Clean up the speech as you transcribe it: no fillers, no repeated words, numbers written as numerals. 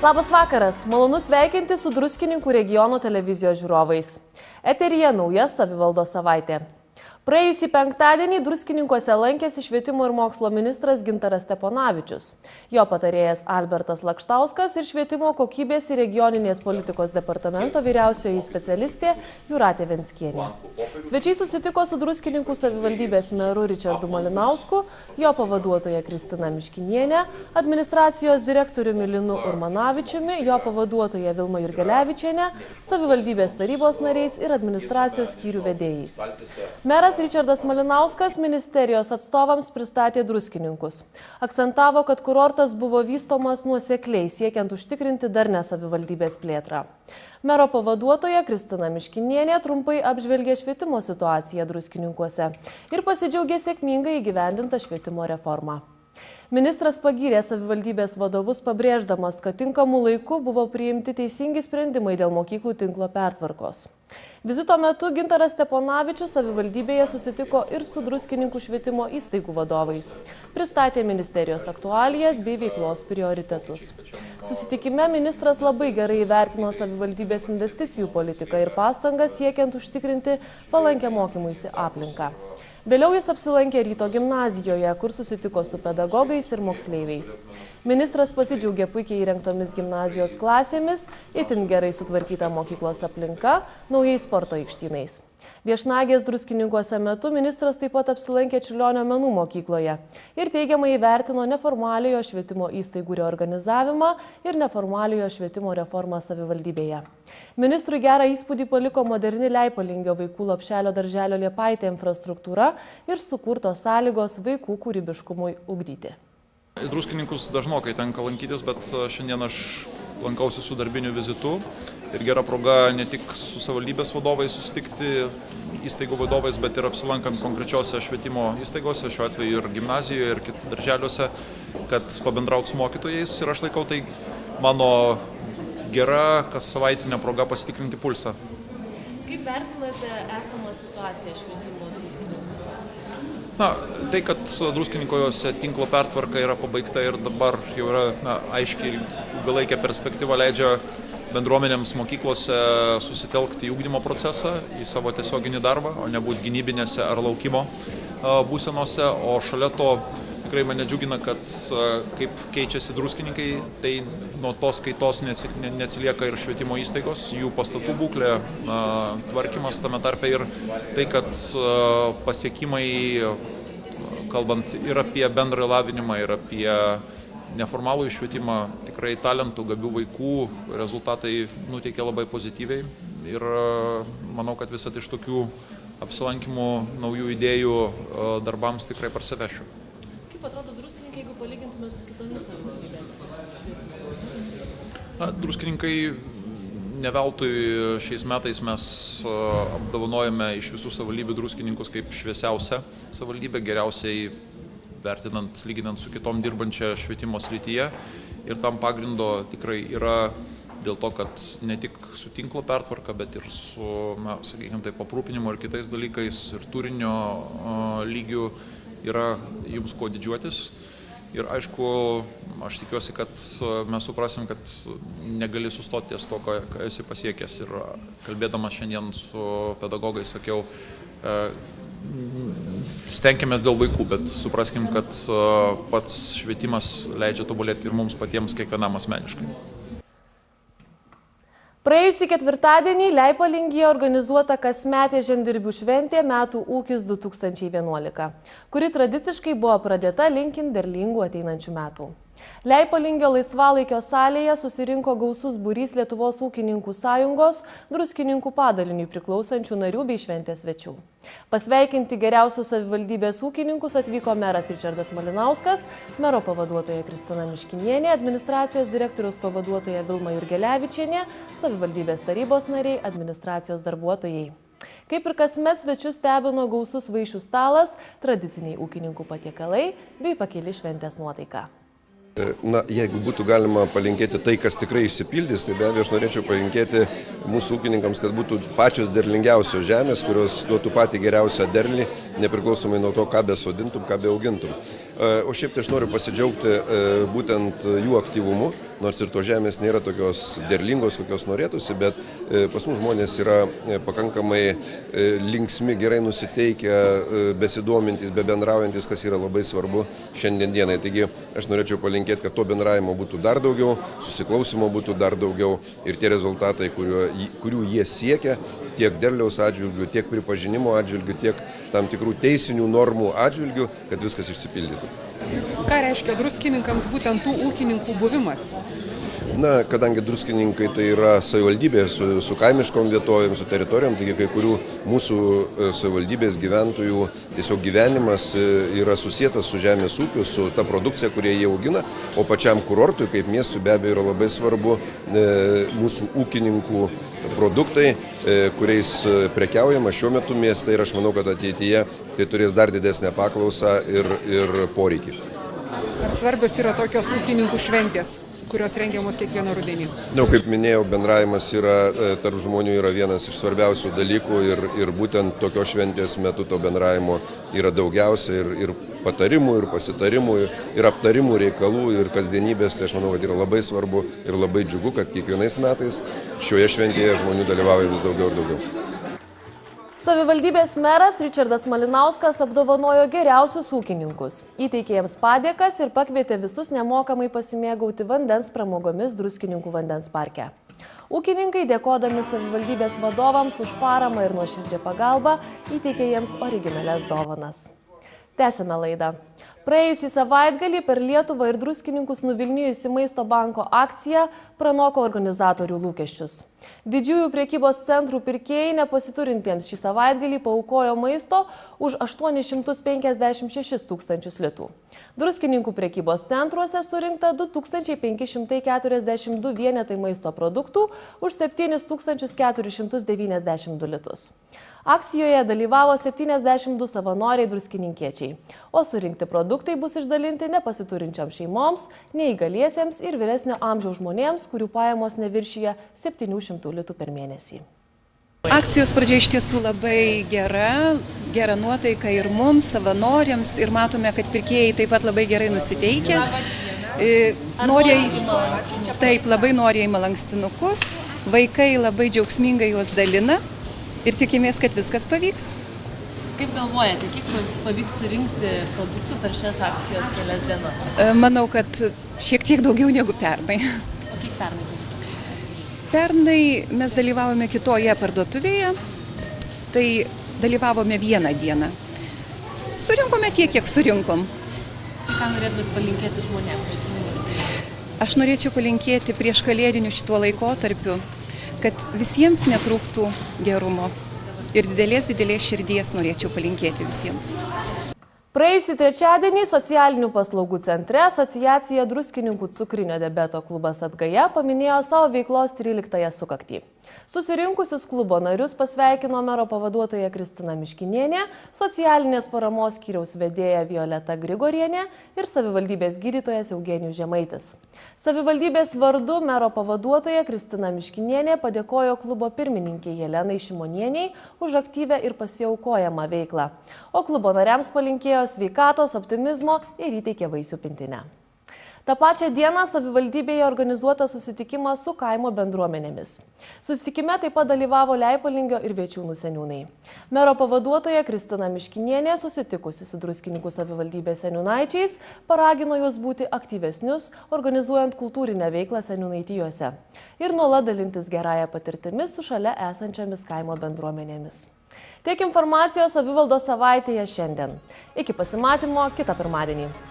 Labas vakaras, malonu sveikinti su Druskininkų regiono televizijos žiūrovais. Eteryje nauja savivaldos savaitė. Praėjusį penktadienį Druskininkuose lankėsi švietimo ir mokslo ministras Gintaras Steponavičius, jo patarėjas Albertas Lakštauskas ir švietimo kokybės ir regioninės politikos departamento vyriausioji specialistė Jūratė Venskienė. Svečiai susitiko su Druskininkų savivaldybės meru Ričardu Malinausku, jo pavaduotoja Kristina Miškinienė, administracijos direktoriumi Linu Urmanavičiumi, jo pavaduotoja Vilma Jurgelevičienė, savivaldybės tarybos nariais ir administracijos skyrių vedėjais. Meras Ričardas Malinauskas ministerijos atstovams pristatė Druskininkus. Akcentavo, kad kurortas buvo vystomas nuosekliai, siekiant užtikrinti darnią savivaldybės plėtrą. Mero pavaduotoja Kristina Miškinienė trumpai apžvelgė švietimo situaciją Druskininkuose ir pasidžiaugė sėkmingai įgyvendintą švietimo reformą. Ministras pagyrė savivaldybės vadovus, pabrėždamas, kad tinkamu laiku buvo priimti teisingi sprendimai dėl mokyklų tinklo pertvarkos. Vizito metu Gintaras Steponavičius savivaldybėje susitiko ir su Druskininkų švietimo įstaigų vadovais. Pristatė ministerijos aktualijas bei veiklos prioritetus. Susitikime ministras labai gerai įvertino savivaldybės investicijų politiką ir pastangas siekiant užtikrinti palankę mokymuisi aplinką. Vėliau jis apsilankė Ryto gimnazijoje, kur susitiko su pedagogais ir moksleiviais. Ministras pasidžiaugė puikiai įrengtomis gimnazijos klasėmis, itin gerai sutvarkyta mokyklos aplinka, naujais sporto aikštynais. Viešnagės Druskininkuose metu ministras taip pat apsilankė Čiurlionio menų mokykloje ir teigiamai įvertino neformaliojo švietimo įstaigų reorganizavimą ir neformaliojo švietimo reformą savivaldybėje. Ministrui gerą įspūdį paliko moderni Leipalingio vaikų lopšelio darželio Liepaitė infrastruktūra ir sukurtos sąlygos vaikų kūrybiškumui ugdyti. Į Druskininkus dažnokai tenka lankytis, bet šiandien aš lankausi su darbiniu vizitu ir gera proga ne tik su savivaldybės vadovais susitikti, įstaigų vadovais, bet ir apsilankant konkrečiose švietimo įstaigose, šiuo atveju ir gimnazijoje, ir darželiuose, kad pabendrauti su mokytojais. Ir aš laikau tai mano gera kas savaitinė proga pasitikrinti pulsą. Kaip vertinate esamą situaciją švietimo Druskininkuose? Tai, kad Druskininkuose tinklo pertvarka yra pabaigta ir dabar jau yra aiškiai ilgalaikė perspektyva leidžia bendruomenėms mokyklose susitelkti į ugdymo procesą, į savo tiesioginį darbą, o ne būti gynybinėse ar laukimo būsenose. O šalia to tikrai mane džiugina, kad kaip keičiasi druskininkai, tai nuo tos kaitos neatsilieka ir švietimo įstaigos, jų pastatų būklė, tvarkymas tame tarpe ir tai, kad pasiekimai, kalbant ir apie bendrą lavinimą, ir apie neformalų švietimą, tikrai talentų, gabių vaikų rezultatai nuteikia labai pozityviai ir manau, kad visą iš tokių apsilankimų, naujų idėjų darbams tikrai parsivešiu. Kaip atrodo Druskininkai, jeigu palygintume su kitomis savivaldybėmis? Druskininkai ne veltui šiais metais mes apdovanojame iš visų savivaldybių Druskininkus kaip šviesiausią savivaldybę, geriausiai vertinant, lyginant su kitom dirbančia švietimo srityje. Ir tam pagrindo tikrai yra dėl to, kad ne tik su tinklo pertvarka, bet ir su, sakykime, taip, aprūpinimo ir kitais dalykais ir turinio lygių yra jums kuo didžiuotis. Ir aišku, aš tikiuosi, kad mes suprasim, kad negali sustoti ties to, ką esi pasiekęs. Ir kalbėdamas šiandien su pedagogais sakiau, stenkimės dėl vaikų, bet supraskim, kad pats švietimas leidžia tobulėti ir mums patiems kiekvienam asmeniškai. Praėjusį ketvirtadienį Leipalingyje organizuota kasmetė žemdirbių šventė Metų ūkis 2011, kuri tradiciškai buvo pradėta linkint derlingų ateinančių metų. Leipalingio laisvalaikio salėje susirinko gausus būrys Lietuvos ūkininkų sąjungos Druskininkų padaliniui priklausančių narių bei šventės svečių. Pasveikinti geriausius savivaldybės ūkininkus atvyko meras Ričardas Malinauskas, mero pavaduotoja Kristina Miškinienė, administracijos direktoriaus pavaduotoja Vilma Jurgelevičienė, savivaldybės tarybos nariai, administracijos darbuotojai. Kaip ir kasmet svečius stebino gausus vaišių stalas, tradiciniai ūkininkų patiekalai bei pakili šventės nuotaika. Jeigu būtų galima palinkėti tai, kas tikrai išsipildys, tai be abejo aš norėčiau palinkėti mūsų ūkininkams, kad būtų pačios derlingiausios žemės, kurios duotų patį geriausią derlį, nepriklausomai nuo to, ką besodintum, ką beaugintum. O šiaip tai aš noriu pasidžiaugti būtent jų aktyvumu, nors ir to žemės nėra tokios derlingos, kokios norėtųsi, bet pas mus žmonės yra pakankamai linksmi, gerai nusiteikę, besiduomintis, bebendraujantis, kas yra labai svarbu šiandien dienai. Taigi aš norėčiau palinkėti, kad to bendravimo būtų dar daugiau, susiklausimo būtų dar daugiau ir tie rezultatai, kurių jie siekia, tiek derliaus atžvilgių, tiek pripažinimo atžvilgių, tiek tam tikrų teisinių normų atžvilgių, kad viskas išsipildytų. Ką reiškia druskininkams būtent tų ūkininkų buvimas? Na, kadangi druskininkai tai yra savivaldybė su kaimiškom vietovėm, su teritorijom, taigi kai kurių mūsų savivaldybės gyventojų tiesiog gyvenimas yra susietas su žemės ūkiu, su ta produkcija, kurie jie augina, o pačiam kurortui kaip miestui be abejo yra labai svarbu mūsų ūkininkų produktai, kuriais prekiaujama šiuo metu mieste ir aš manau, kad ateityje tai turės dar didesnę paklausą ir poreikį. Ar svarbios yra tokios ūkininkų šventės, kurios rengiamos kiekvieną rudenį? Kaip minėjau, bendravimas tarp žmonių yra vienas iš svarbiausių dalykų ir būtent tokios šventės metu to bendravimo yra daugiausia ir patarimų, ir pasitarimų, ir aptarimų reikalų, ir kasdienybės. Tai aš manau, kad yra labai svarbu ir labai džiugu, kad kiekvienais metais šioje šventėje žmonių dalyvauja vis daugiau ir daugiau. Savivaldybės meras Ričardas Malinauskas apdovanojo geriausius ūkininkus, įteikė jiems padėkas ir pakvietė visus nemokamai pasimėgauti vandens pramogomis Druskininkų vandens parke. Ūkininkai, dėkodami savivaldybės vadovams už paramą ir nuoširdžią pagalbą, įteikė jiems originalias dovanas. Tęsime laidą. Praėjusį savaitgalį per Lietuvą ir druskininkus nuvilnijusi Maisto banko akcija pranoko organizatorių lūkesčius. Didžiųjų prekybos centrų pirkėjai nepasiturintiems šį savaitgalį paaukojo maisto už 856 tūkstančius litų. Druskininkų prekybos centruose surinkta 2542 vienetai maisto produktų už 7492 litus. Akcijoje dalyvavo 72 savanoriai druskininkiečiai, o surinkti produktai bus išdalinti nepasiturinčioms šeimoms, neįgaliesiems ir vyresnio amžiaus žmonėms, kurių pajamos neviršyja 700 litų per mėnesį. Akcijos pradžia iš tiesų labai gera nuotaika ir mums, savanoriams, ir matome, kad pirkėjai taip pat labai gerai nusiteikia. Labai noriai ima lankstinukus, vaikai labai džiaugsmingai juos dalina. Ir tikimės, kad viskas pavyks. Kaip galvojate, kiek pavyks surinkti produktų per šias akcijos kelias dienas? Manau, kad šiek tiek daugiau negu pernai. O kiek pernai? Pernai mes dalyvavome kitoje parduotuvėje, tai dalyvavome vieną dieną. Surinkome tiek, kiek surinkom. Ką norėtumėt palinkėti žmonėms? Aš norėčiau palinkėti prieš kalėdinių šituo laikotarpiu, kad visiems netrūktų gerumo ir didelės širdies norėčiau palinkėti visiems. Praėjusį trečiadienį socialinių paslaugų centre asociacija Druskininkų cukrinio diabeto klubas Atgaja paminėjo savo veiklos 13-ąją sukaktį. Susirinkusius klubo narius pasveikino mero pavaduotoja Kristina Miškinienė, socialinės paramos skyriaus vedėja Violeta Grigorienė ir savivaldybės gydytojas Eugenijus Žemaitis. Savivaldybės vardu mero pavaduotoja Kristina Miškinienė padėkojo klubo pirmininkiai Jelenai Šimonieniai už aktyvę ir pasiaukojamą veiklą, o klubo nariams palinkėjo sveikatos, optimizmo ir įteikė vaisių pintinę. Ta pačią dieną savivaldybėje organizuotas susitikimas su kaimo bendruomenėmis. Susitikime taip pat dalyvavo Leipalingio ir Vėčiūnų seniūnai. Mero pavaduotoja Kristina Miškinienė, susitikusi su Druskininkų savivaldybės seniūnaičiais, paragino juos būti aktyvesnius, organizuojant kultūrinę veiklą seniūnaitijose ir nuolat dalintis gerąją patirtimi su šalia esančiamis kaimo bendruomenėmis. Tiek informacijos savivaldos savaitėje šiandien. Iki pasimatymo kitą pirmadienį.